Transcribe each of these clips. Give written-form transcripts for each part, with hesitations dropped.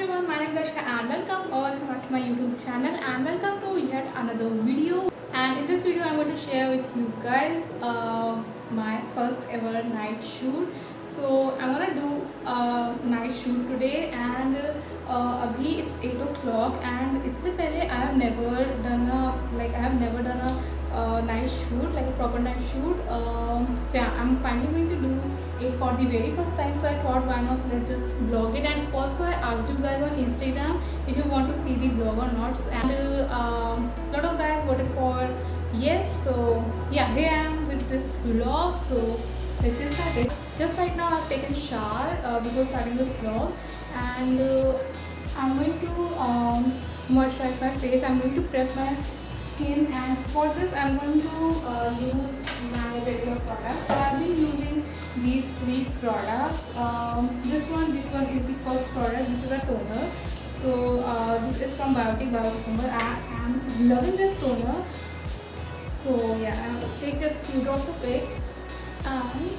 everyone, my name is Darshika and welcome all to my YouTube channel and welcome to yet another video. And in this video I'm going to share with you guys my first ever night shoot. So I'm gonna do a night shoot today and abhi it's 8 o'clock and इससे पहले I have never done a night shoot, like a proper night shoot. So yeah, I'm finally going to do it for the very first time, so I thought why not let's just vlog it. And also I asked you guys on Instagram if you want to see the vlog or not, and lot of guys voted for yes. So yeah, here I am with this vlog. So let's get started. Just right now I've taken shower before starting this vlog, and I'm going to moisturize my face. I'm going to prep my skin, and for this I'm going to use my regular products. So I've been using these three products. This one is the first product. This is a toner. So this is from Biotic Biocucumber. I am loving this toner. So yeah, I'll take just few drops of it, and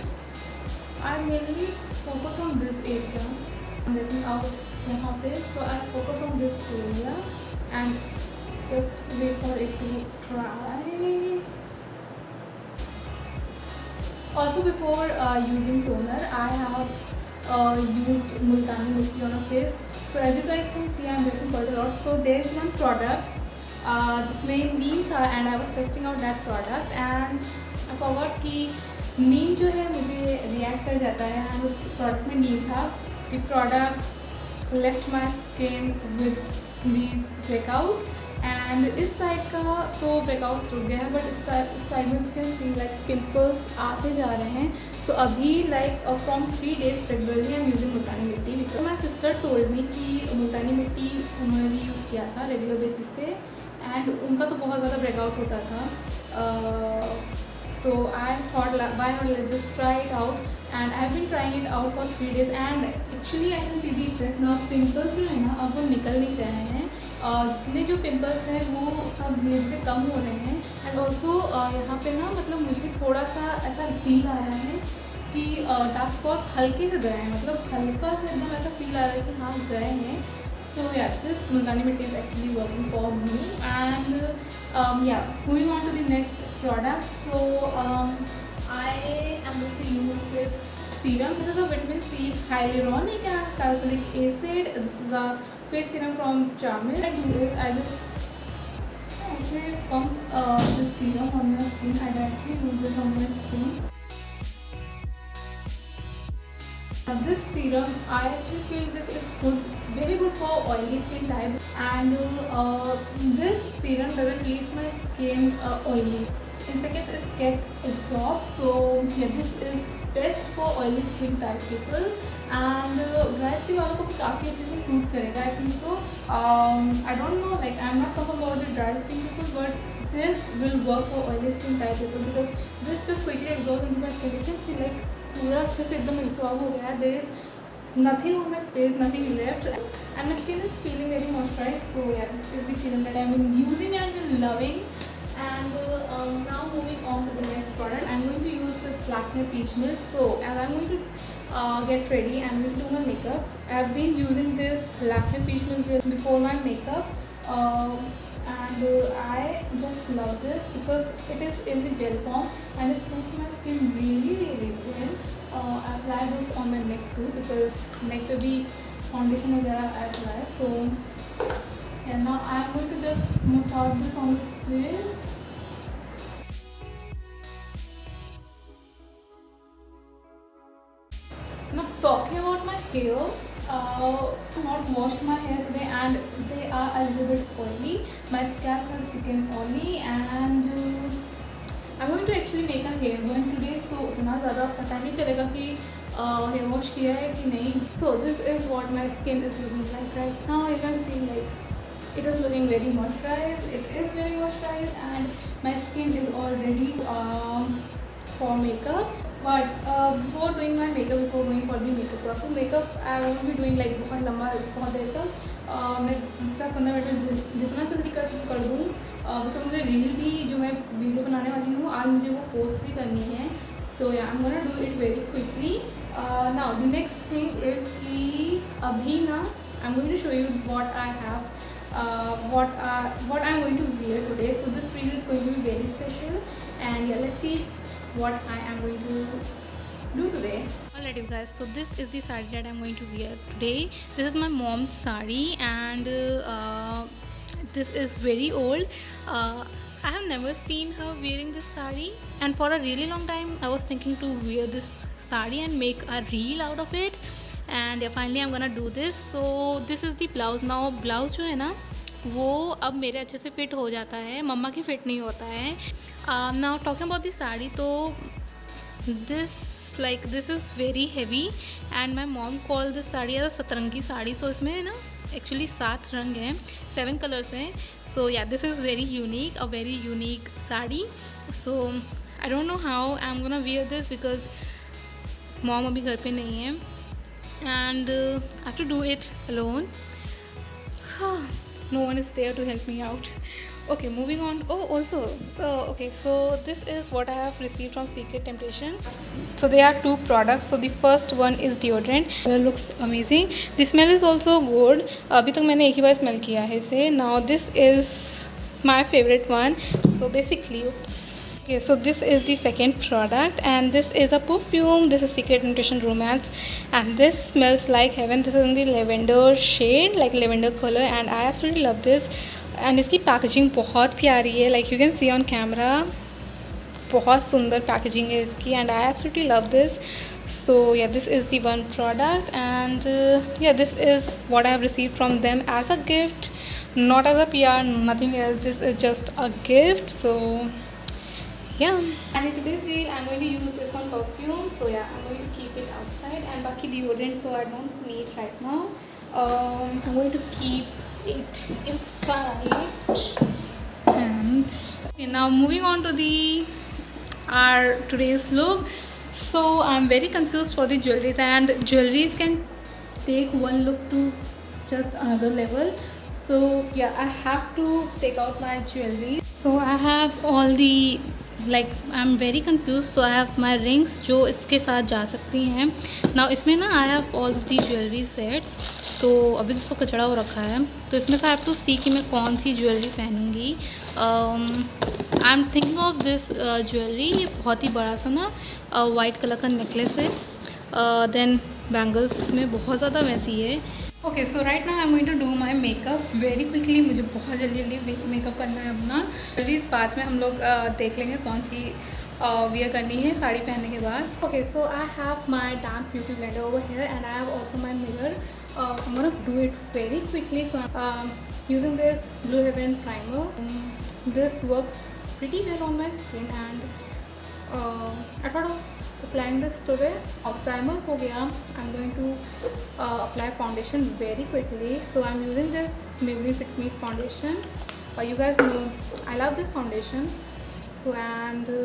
I mainly focus on this area. I'm getting out यहाँ पे, so I focus on this area and just wait for it to dry. Also before using toner, I have used multani mitti on a face. So as you guys can see, I'm getting quite a lot. So there is one product जिसमें नीम था and I was testing out that product and I forgot कि नीम जो है मुझे react कर जाता है and उस product में नीम था. The product left my skin with these breakouts. And इस साइड का तो ब्रेकआउट्स रुक गए हैं, बट इस साइड में you can see like pimples आते जा रहे हैं. तो अभी like from 3 days regularly I am using multani mitti. Because my sister told me कि मुल्तानी मिट्टी उन्होंने भी यूज़ किया था रेगुलर बेसिस पे एंड उनका तो बहुत ज़्यादा ब्रेकआउट होता था. तो I thought why not let's just try it out and I have been trying it out for 3 days and actually I can see the effect ना. पिंपल्स जो है ना अब वो निकल नहीं रहे हैं. जितने जो पिंपल्स हैं वो सब धीरे धीरे कम हो रहे हैं. एंड ऑल्सो यहाँ पे ना मतलब मुझे थोड़ा सा ऐसा फील आ रहा है कि डार्क स्पॉट्स हल्के से गए हैं, मतलब हल्का से एकदम ऐसा फील आ रहा है कि हाँ गए हैं. सो yeah this multani mitti is actually working for me. And yeah moving on to the next product. So I am going to use this serum. This is a vitamin C hyaluronic and salicylic acid. This is a face serum from Charmin. I just actually pump this serum on my skin. I directly use this on my skin. This serum, I actually feel this is good, very good for oily skin type. And this serum doesn't leave my skin oily. In seconds it get absorbed. So yeah, this is best for oily skin type people. And dry skin वालों को भी काफ़ी अच्छे से suit करेगा I think so. I don't know like I am not come about the dry skin people, but this will work for oily skin type people because this just quickly absorb into my skin. You can see like पूरा अच्छे से एकदम absorb हो गया है. There is nothing on my face, nothing left, and my skin is feeling very moisturised. So yeah this is the serum that I am using and loving. And now moving on to the next product, I'm going to use this Lakme Peach Milk. So as I'm going to get ready and will do my makeup, I've been using this Lakme Peach Milk gel before my makeup, and I just love this because it is in the gel form and it suits my skin really really well. I apply this on my neck too because neck पे भी foundation वगैरह I apply. So and now I'm going to just massage this on the face. Now talking about my hair, I not washed my hair today and they are a little bit oily. My scalp has become oily and I'm going to actually make a hair burn today. So इतना ज़्यादा पता नहीं चलेगा कि hair wash किया है कि नहीं. So this is what my skin is looking like right now. You can see like it is looking very moisturized. It is very moisturized and my skin is all ready for makeup. But before doing my makeup, before going for the makeup process, makeup I won't be doing like बहुत लंबा बहुत देर तक. मैं 10-15 minute में जितना जल्दी कर सकूँ कर दूँ. बिकॉज मुझे रील भी जो मैं वीडियो बनाने वाली हूँ आज मुझे वो पोस्ट भी करनी है. सो या I am gonna do it very quickly. Now the next thing is कि अभी ना I'm going to show you what I have, what I'm going to wear today. So this reel is going to be very special, and yeah, let's see what I am going to do today. Alright, you guys, so this is the sari that I'm going to wear today. This is my mom's sari, and this is very old. I have never seen her wearing this sari, and for a really long time I was thinking to wear this sari and make a reel out of it, and yeah, finally I'm gonna do this. So this is the blouse. Now blouse जो है ना वो अब मेरे अच्छे से fit हो जाता है, मम्मा की फिट नहीं होता है. Now talking about the sari, तो this is very heavy, and my mom called this sari as a सतरंगी साड़ी. So इसमें ना एक्चुअली 7 रंग हैं, 7 कलर्स हैं. So yeah, this is very unique, a very unique sari. So I don't know how I'm gonna wear this because mom अभी घर पे नहीं है, and I have to do it alone. No one is there to help me out. Okay, moving on. Oh, also, okay, so this is what I have received from Secret Temptation. So there are 2 products. So the first one is deodorant. It looks amazing. The smell is also good. अभी तक मैंने एक ही बार smell किया है इसे. Now this is my favorite one. So basically, oops. Okay, so this is the second product, and this is a perfume. This is Secret Temptation Romance, and this smells like heaven. This is in the lavender shade, like lavender color, and I absolutely love this. And इसकी packaging बहुत प्यारी है, like you can see on camera. बहुत सुंदर packaging है इसकी, and I absolutely love this. So yeah, this is the one product, and yeah, this is what I have received from them as a gift, not as a PR, nothing else. This is just a gift. So yeah, and in today's reel I'm going to use this one perfume. So yeah, I'm going to keep it outside, and बाकी deodorant so I don't need right now. I'm going to keep it inside. And okay, now moving on to our today's look. So I'm very confused for the jewelries, and jewelries can take one look to just another level. So yeah, I have to take out my jewelry. So I have all the, like I'm very confused. So I have my rings जो इसके साथ जा सकती हैं. Now इसमें ना I have all the jewelry sets. तो अभी तो इसको कचड़ा हो रखा है, तो इसमें से I have to see कि मैं कौन सी ज्वेलरी पहनूँगी. I am thinking of this jewellery. ये बहुत ही बड़ा सा ना वाइट कलर का नेकलेस है. देन बैंगल्स में बहुत ज़्यादा मैसी है. Okay, so right now I am going to do my makeup very quickly. मुझे बहुत जल्दी जल्दी मेकअप करना है अपना. ज्वेलरीज बाद में हम लोग देख लेंगे कौन सी वियर करनी है साड़ी पहनने के बाद. Okay, so I have my damp beauty blender over here, and I have also my mirror. I'm gonna do it very quickly. So I'm using this Blue Heaven primer. This works pretty well on my skin, and I thought of applying this today. Primer हो गया. I'm going to apply foundation very quickly. So I'm using this Maybelline Fit Me foundation. You guys know I love this foundation. So and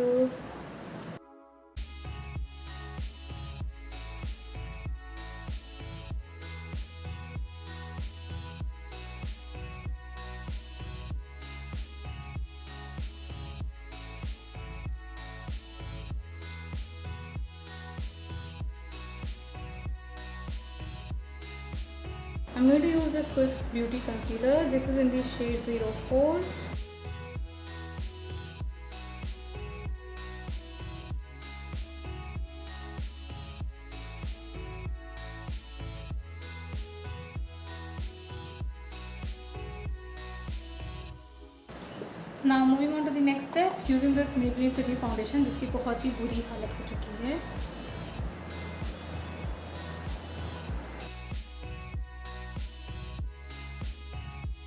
I'm going to use the Swiss Beauty Concealer. This is in the shade 04. Now moving on to the next step, using this Maybelline Fit Me foundation, जिसकी बहुत ही बुरी हालत हो चुकी है.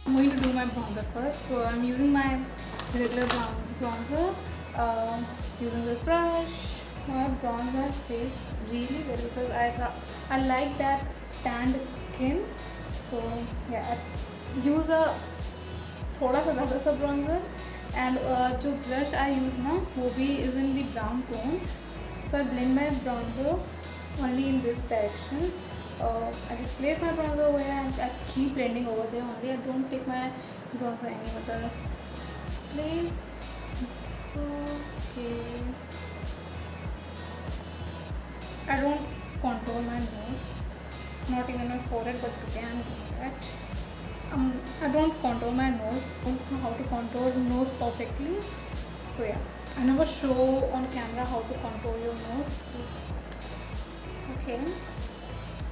I'm going to do my bronzer first. So I'm using my regular bronzer. Using this brush, I bronze my face really well because I like that tanned skin. So yeah, I use a थोड़ा सा ज़्यादा सा bronzer, and जो brush I use ना वो भी is in the brown tone. So I blend my bronzer only in this direction. I just place my bronzer over here and I keep blending over there only. I don't take my bronzer any other place. Okay. I don't contour my nose, not even my forehead, but today I'm doing that. I don't contour my nose. I don't know how to contour nose perfectly. So yeah, I never show on camera how to contour your nose. So, okay.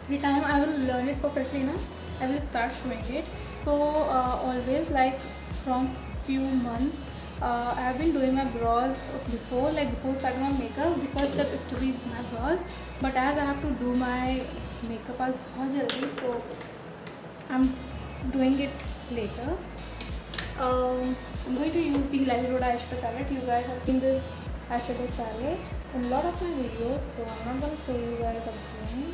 Every time I will learn it perfectly now, I will start showing it. So always like from few months, I have been doing my brows before, like before starting my makeup. The first step is to be my brows, but as I have to do my makeup बहुत जल्दी, so I'm doing it later. I'm going to use the Hilary Road eyeshadow palette. You guys have seen this eyeshadow palette in a lot of my videos, so I'm not going to show you guys again.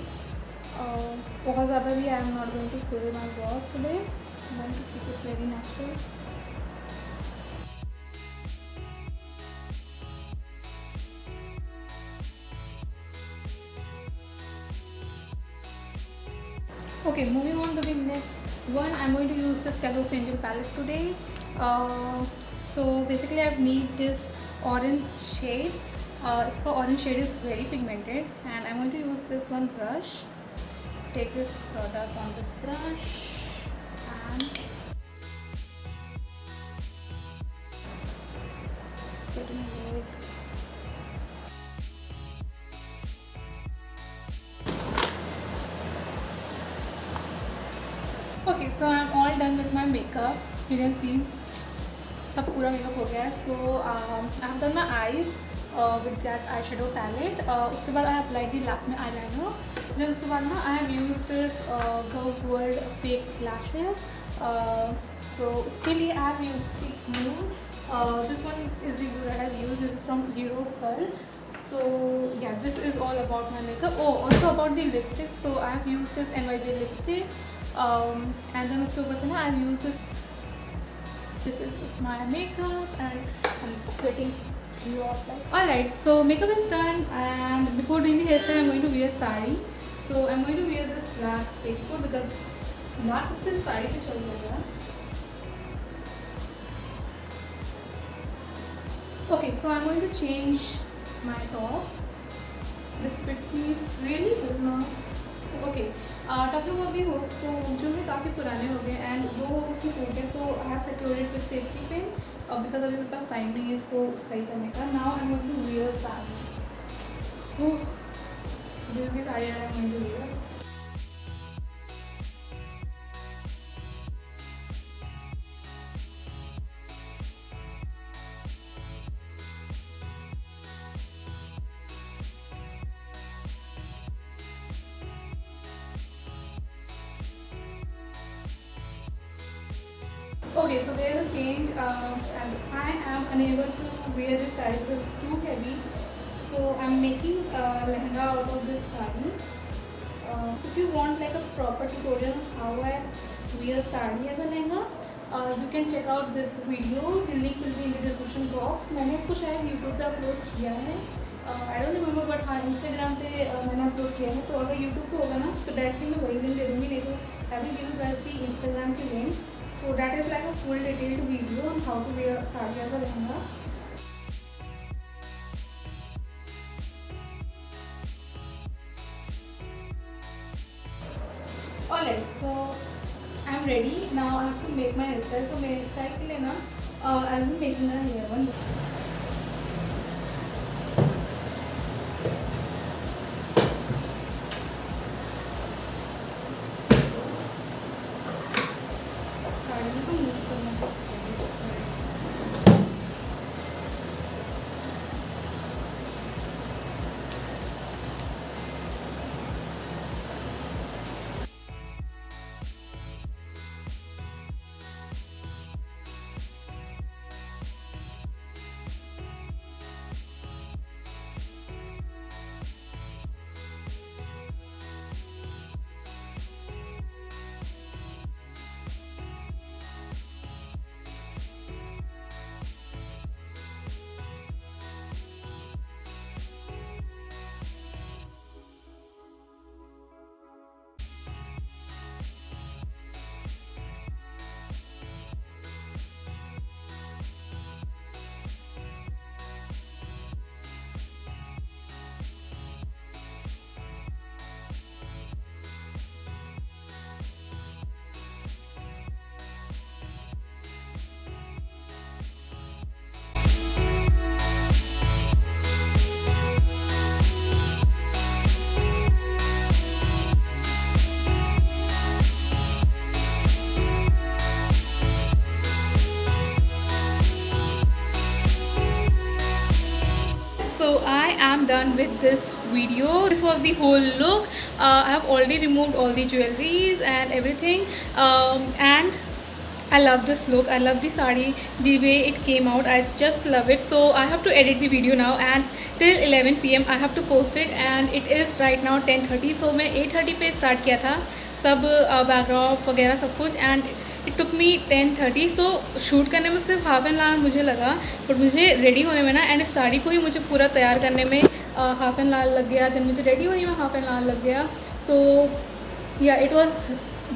बहुत ज़्यादा भी I am not going to fill my brows today. I'm going to keep it very natural. Okay, moving on to the next one. I'm going to use this Kalos Angel palette today. So basically I need this orange shade. Its orange shade is very pigmented, and I'm going to use this one brush. Take this product on this brush and split in a lid. Okay, so I'm all done with my makeup. You can see सब पूरा makeup हो गया है. So I have done my eyes with that eyeshadow palette. उसके बाद I have applied the Lakme eyeliner. Then उसके बाद ना I have used this Gov World fake lashes. So उसके लिए I have used the glue. This one is the glue that I have used. This is from Eurocurl. So yeah, this is all about my makeup. Oh, also about the lipstick. So I have used this NYB lipstick. And then उसके ऊपर से ना I have used this. This is my makeup and I'm sweating a lot. Alright, so makeup is done, and before doing the hairstyle I'm going to wear sari. So I'm going to wear this black petticoat because black उस पर साड़ी पे चल जाएगा. Okay, so I'm going to change my top. This fits me really well now. Okay, talking about the hooks, so जो है काफ़ी पुराने हो गए and दो hooks में टूट गए. So I have secured it with safety pin because अभी मेरे पास टाइम नहीं है इसको सही करने का. Now I'm going to wear sari. जो की sari I'm going to wear. Okay, so there is a change as I am unable to wear this saree because it's too heavy. So I'm making lehenga out of this saree. If you want like a proper tutorial on how I wear saree as a lehenga, you can check out this video. The link will be in the description box. मैंने इसको शायद YouTube पे upload किया है. I don't remember, but हाँ Instagram पे मैंने upload किया है. तो अगर YouTube पे होगा ना तो डायरेक्टली मैं वही लिंक दे दूँगी, नहीं तो I will give you guys the Instagram की link. So that is like a full detailed video on how to wear a saree as a lehenga. Alright, so I'm ready. Now I have to make my hairstyle. So my hairstyle के लिए ना I'll be making a hair one. so I am done with this video. This was the whole look. I have already removed all the jewelries and everything, and I love this look. I love the sari, the way it came out. I just love it. So I have to edit the video now, and till 11 p.m. I have to post it, and it is right now 10:30. So मैं 8:30 पे start किया था सब background वगैरह सब कुछ, and it took me 10:30. So shoot करने में सिर्फ हाफ एन आवर मुझे लगा, बट मुझे रेडी होने में ना, एंड इस साड़ी को ही मुझे पूरा तैयार करने में हाफ एन आवर लग गया. देन मुझे रेडी होने में हाफ एन आवर लग गया. तो yeah it was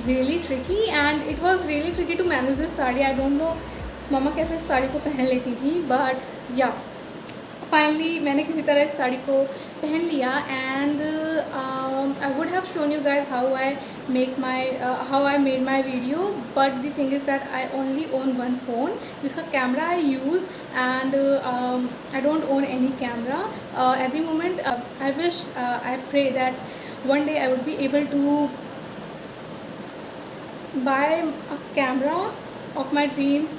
really tricky, and it was really tricky to manage this sari. I don't know मम्मा कैसे इस साड़ी को पहन लेती थी, बट या फाइनली मैंने किसी तरह इस साड़ी को पहन लिया. And I would have shown you guys how I made my video, but the thing is that I only own one phone जिसका camera I use, and I don't own any camera at the moment. I wish, I pray that one day I would be able to buy a camera of my dreams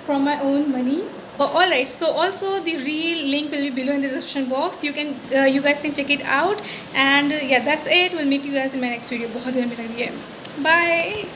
from my own money. Alright, so also the real link will be below in the description box. You guys can check it out, and yeah, that's it. We'll meet you guys in my next video. बहुत देर में लग रही है. Bye.